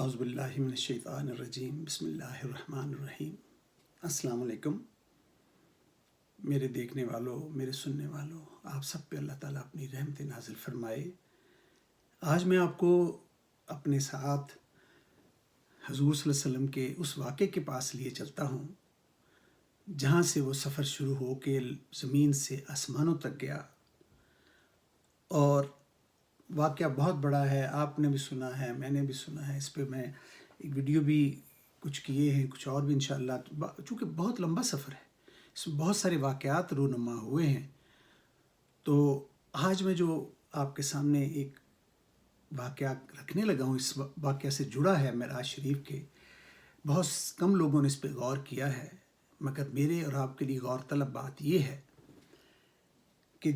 اعوذ باللہ من الشیطان الرجیم بسم اللہ الرحمن الرحیم۔ السلام علیکم میرے دیکھنے والوں، میرے سننے والوں، آپ سب پہ اللہ تعالیٰ اپنی رحمت نازل فرمائے۔ آج میں آپ کو اپنے ساتھ حضور صلی اللہ علیہ وسلم کے اس واقعے کے پاس لیے چلتا ہوں جہاں سے وہ سفر شروع ہو کے زمین سے آسمانوں تک گیا، اور واقعہ بہت بڑا ہے، آپ نے بھی سنا ہے، میں نے بھی سنا ہے، اس پہ میں ایک ویڈیو بھی کچھ کیے ہیں، کچھ اور بھی انشاءاللہ، چونکہ بہت لمبا سفر ہے، اس میں بہت سارے واقعات رونما ہوئے ہیں۔ تو آج میں جو آپ کے سامنے ایک واقعہ رکھنے لگا ہوں، اس واقعہ سے جڑا ہے معراج شریف کے، بہت کم لوگوں نے اس پہ غور کیا ہے، مگر میرے اور آپ کے لیے غور طلب بات یہ ہے کہ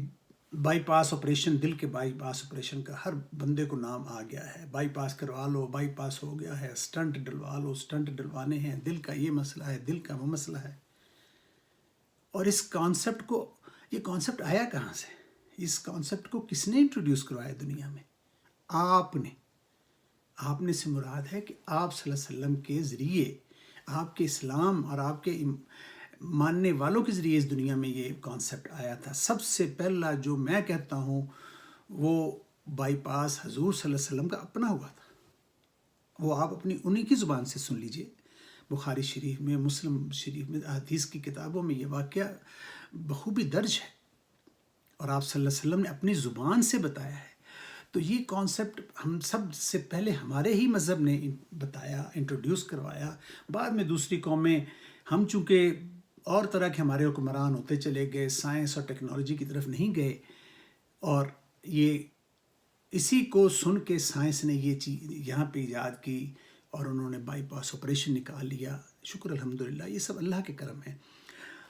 بائی پاس آپریشن، دل کے بائی پاس آپریشن کا ہر بندے کو نام آ گیا ہے، بائی پاس کروا لو، بائی پاس ہو گیا ہے، سٹنٹ ڈلوا لو، سٹنٹ ڈلوانے ہیں، دل کا یہ مسئلہ ہے، دل کا وہ مسئلہ ہے۔ اور اس کانسیپٹ کو، یہ کانسیپٹ آیا کہاں سے؟ اس کانسیپٹ کو کس نے انٹروڈیوس کروایا دنیا میں؟ آپ نے سے مراد ہے کہ آپ صلی اللہ علیہ وسلم کے ذریعے، آپ کے اسلام اور آپ کے ماننے والوں کے ذریعے اس دنیا میں یہ کانسیپٹ آیا تھا۔ سب سے پہلا جو میں کہتا ہوں وہ بائی پاس حضور صلی اللہ علیہ وسلم کا اپنا ہوا تھا۔ وہ آپ اپنی انہی کی زبان سے سن لیجئے، بخاری شریف میں، مسلم شریف میں، حدیث کی کتابوں میں یہ واقعہ بخوبی درج ہے، اور آپ صلی اللہ علیہ وسلم نے اپنی زبان سے بتایا ہے۔ تو یہ کانسیپٹ ہم سب سے پہلے ہمارے ہی مذہب نے بتایا، انٹروڈیوس کروایا، بعد میں دوسری قومیں، ہم چونکہ اور طرح کے ہمارے حکمران ہوتے چلے گئے، سائنس اور ٹیکنالوجی کی طرف نہیں گئے، اور یہ اسی کو سن کے سائنس نے یہ چیز یہاں پہ ایجاد کی، اور انہوں نے بائی پاس آپریشن نکال لیا۔ شکر الحمدللہ، یہ سب اللہ کے کرم ہے۔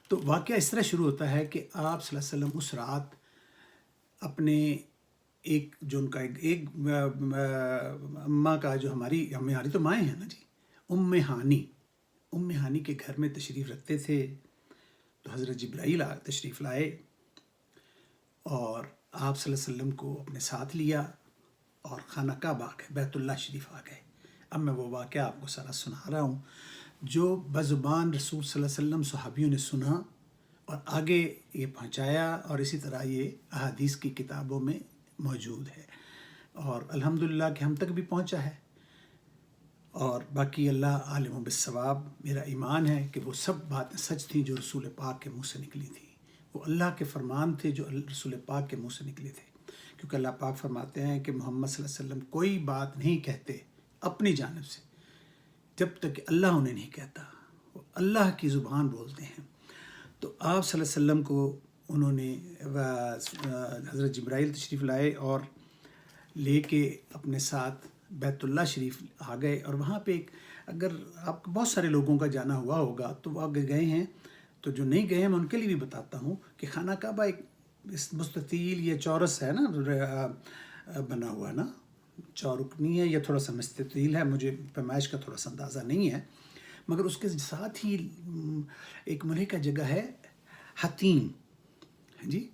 تو واقعہ اس طرح شروع ہوتا ہے کہ آپ صلی اللہ علیہ وسلم اس رات اپنے ایک جو ان کا ایک اماں کا، جو ہماری تو مائیں ہیں نا جی، ام ہانی کے گھر میں تشریف رکھتے تھے۔ تو حضرت جبرائیل تشریف لائے اور آپ صلی اللہ علیہ وسلم کو اپنے ساتھ لیا اور خانہ کعبہ آ گئے، بیت اللہ شریف آ گئے۔ اب میں وہ واقعہ آپ کو سارا سنا رہا ہوں جو بزبان رسول صلی اللہ علیہ وسلم صحابیوں نے سنا اور آگے یہ پہنچایا، اور اسی طرح یہ احادیث کی کتابوں میں موجود ہے، اور الحمدللہ کہ ہم تک بھی پہنچا ہے۔ اور باقی اللہ عالم بالصواب، میرا ایمان ہے کہ وہ سب باتیں سچ تھیں جو رسول پاک کے منہ سے نکلی تھیں، وہ اللہ کے فرمان تھے جو رسول پاک کے منہ سے نکلے تھے، کیونکہ اللہ پاک فرماتے ہیں کہ محمد صلی اللہ علیہ وسلم کوئی بات نہیں کہتے اپنی جانب سے جب تک کہ اللہ انہیں نہیں کہتا، وہ اللہ کی زبان بولتے ہیں۔ تو آپ صلی اللہ علیہ وسلم کو انہوں نے حضرت جبرائیل تشریف لائے اور لے کے اپنے ساتھ بیت اللہ شریف آ گئے، اور وہاں پہ ایک، اگر آپ کو بہت سارے لوگوں کا جانا ہوا ہوگا تو وہ آگے گئے ہیں، تو جو نہیں گئے ہیں میں ان کے لیے بھی بتاتا ہوں کہ خانہ کعبہ ایک مستطیل یا چورس ہے نا، بنا ہوا نا، چورکنی ہے یا تھوڑا سا مستطیل ہے، مجھے پیمائش کا تھوڑا سا اندازہ نہیں ہے، مگر اس کے ساتھ ہی ایک ملے کا جگہ ہے حتیم جی،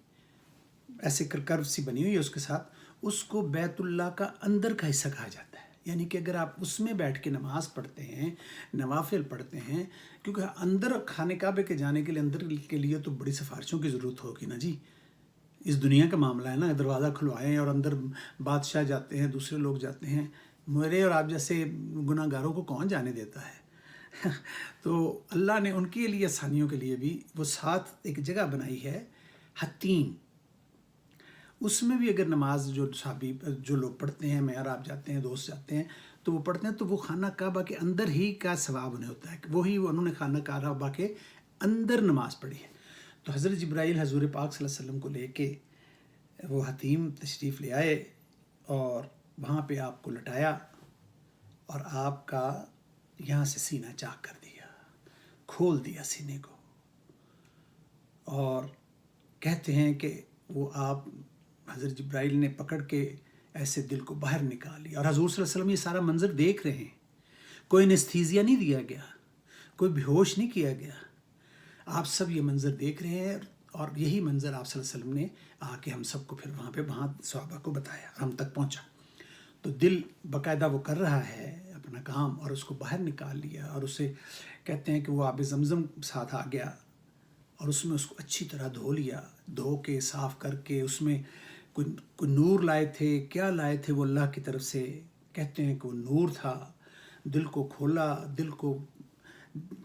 ایسے کرو سی بنی ہوئی ہے، اس کے ساتھ اس کو بیت اللہ کا اندر کا حصہ کہا جاتا ہے۔ یعنی کہ اگر آپ اس میں بیٹھ کے نماز پڑھتے ہیں، نوافل پڑھتے ہیں، کیونکہ اندر خانہ کعبے کے جانے کے لیے، اندر کے لیے تو بڑی سفارشوں کی ضرورت ہوگی نا جی، اس دنیا کا معاملہ ہے نا، دروازہ کھلوائیں اور اندر بادشاہ جاتے ہیں، دوسرے لوگ جاتے ہیں، میرے اور آپ جیسے گناہ گاروں کو کون جانے دیتا ہے؟ تو اللہ نے ان کے لیے آسانیوں کے لیے بھی وہ ساتھ ایک جگہ بنائی ہے حتیم۔ اس میں بھی اگر نماز جو لوگ پڑھتے ہیں، میں اور آپ جاتے ہیں، دوست جاتے ہیں، تو وہ پڑھتے ہیں، تو وہ خانہ کعبہ کے اندر ہی کا ثواب انہیں ہوتا ہے کہ وہی انہوں نے خانہ کعبہ کے اندر نماز پڑھی ہے۔ تو حضرت جبرائیل حضور پاک صلی اللہ علیہ وسلم کو لے کے وہ حتیم تشریف لے آئے، اور وہاں پہ آپ کو لٹایا، اور آپ کا یہاں سے سینہ چاک کر دیا، کھول دیا سینے کو، اور کہتے ہیں کہ وہ آپ حضرت جبرائیل نے پکڑ کے ایسے دل کو باہر نکال لیا، اور حضور صلی اللہ علیہ وسلم یہ سارا منظر دیکھ رہے ہیں، کوئی انستھیزیا نہیں دیا گیا، کوئی بے ہوش نہیں کیا گیا، آپ سب یہ منظر دیکھ رہے ہیں، اور یہی منظر آپ صلی اللہ علیہ وسلم نے آ کے ہم سب کو پھر وہاں صحابہ کو بتایا، ہم تک پہنچا۔ تو دل باقاعدہ وہ کر رہا ہے اپنا ناکام اور اس کو باہر نکال لیا، اور اسے کہتے ہیں کہ وہ آب زمزم ساتھ آ گیا اور اس میں اس کو اچھی طرح دھو لیا، دھو کے صاف کر کے اس میں کوئی نور لائے تھے، کیا لائے تھے وہ اللہ کی طرف سے، کہتے ہیں کہ وہ نور تھا۔ دل کو کھولا، دل کو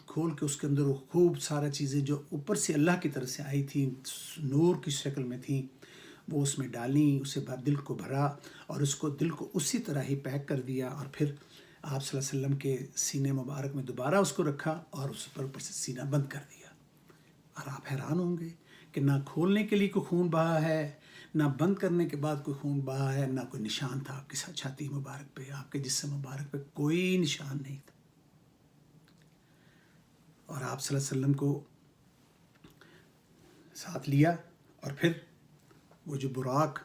کھول کے اس کے اندر وہ خوب سارا چیزیں جو اوپر سے اللہ کی طرف سے آئی تھیں، نور کی شکل میں تھیں، وہ اس میں ڈالیں، اسے دل کو بھرا اور اس کو دل کو اسی طرح ہی پیک کر دیا، اور پھر آپ صلی اللہ علیہ وسلم کے سینے مبارک میں دوبارہ اس کو رکھا اور اس پر اوپر سے سینہ بند کر دیا۔ اور آپ حیران ہوں گے کہ نہ کھولنے کے لیے کوئی خون بہا ہے، نہ بند کرنے کے بعد کوئی خون بہا ہے، نہ کوئی نشان تھا آپ کی چھاتی مبارک پہ، آپ کے جسم مبارک پہ کوئی نشان نہیں تھا۔ اور آپ صلی اللہ علیہ وسلم کو ساتھ لیا، اور پھر وہ جو براق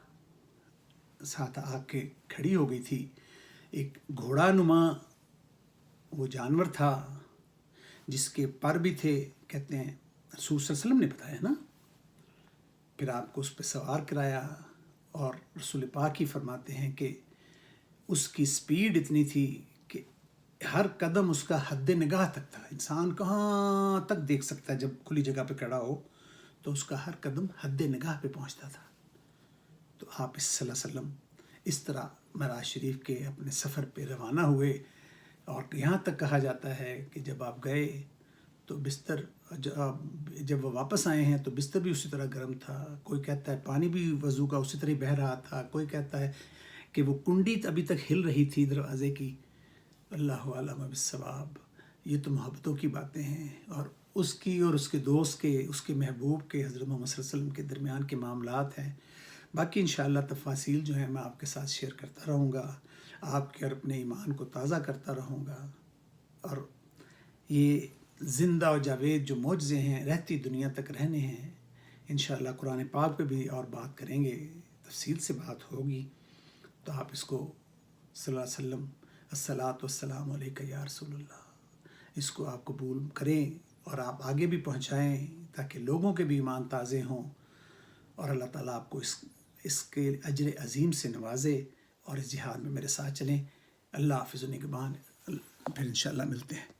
ساتھ آ کے کھڑی ہو گئی تھی، ایک گھوڑا نما وہ جانور تھا جس کے پر بھی تھے، کہتے ہیں رسول صلی اللہ علیہ وسلم نے بتایا نا، پھر آپ کو اس پہ سوار کرایا، اور رسول پاک ہی فرماتے ہیں کہ اس کی سپیڈ اتنی تھی کہ ہر قدم اس کا حد نگاہ تک تھا، انسان کہاں تک دیکھ سکتا ہے جب کھلی جگہ پہ کھڑا ہو، تو اس کا ہر قدم حد نگاہ پہ پہنچتا تھا۔ تو آپ صلی اللہ علیہ وسلم اس طرح معراج شریف کے اپنے سفر پہ روانہ ہوئے، اور یہاں تک کہا جاتا ہے کہ جب آپ گئے تو بستر، جب وہ واپس آئے ہیں تو بستر بھی اسی طرح گرم تھا، کوئی کہتا ہے پانی بھی وضو کا اسی طرح بہہ رہا تھا، کوئی کہتا ہے کہ وہ کنڈی ابھی تک ہل رہی تھی دروازے کی۔ اللہ عالم بالصواب۔ یہ تو محبتوں کی باتیں ہیں، اور اس کی اور اس کے دوست کے، اس کے محبوب کے، حضرت محمد صلی اللہ علیہ وسلم کے درمیان کے معاملات ہیں۔ باقی انشاءاللہ تفاصیل جو ہیں میں آپ کے ساتھ شیئر کرتا رہوں گا، آپ کے اور اپنے ایمان کو تازہ کرتا رہوں گا، اور یہ زندہ و جاوید جو معجزے ہیں رہتی دنیا تک رہنے ہیں۔ انشاءاللہ قرآن پاک پہ بھی اور بات کریں گے، تفصیل سے بات ہوگی، تو آپ اس کو صلی اللہ علیہ وسلم الصلاۃ والسلام علیک یا رسول اللہ، اس کو آپ قبول کریں اور آپ آگے بھی پہنچائیں تاکہ لوگوں کے بھی ایمان تازے ہوں، اور اللہ تعالیٰ آپ کو اس کے اجر عظیم سے نوازے، اور اس جہاد میں میرے ساتھ چلیں۔ اللہ حافظ و نگہبان، پھر انشاءاللہ ملتے ہیں۔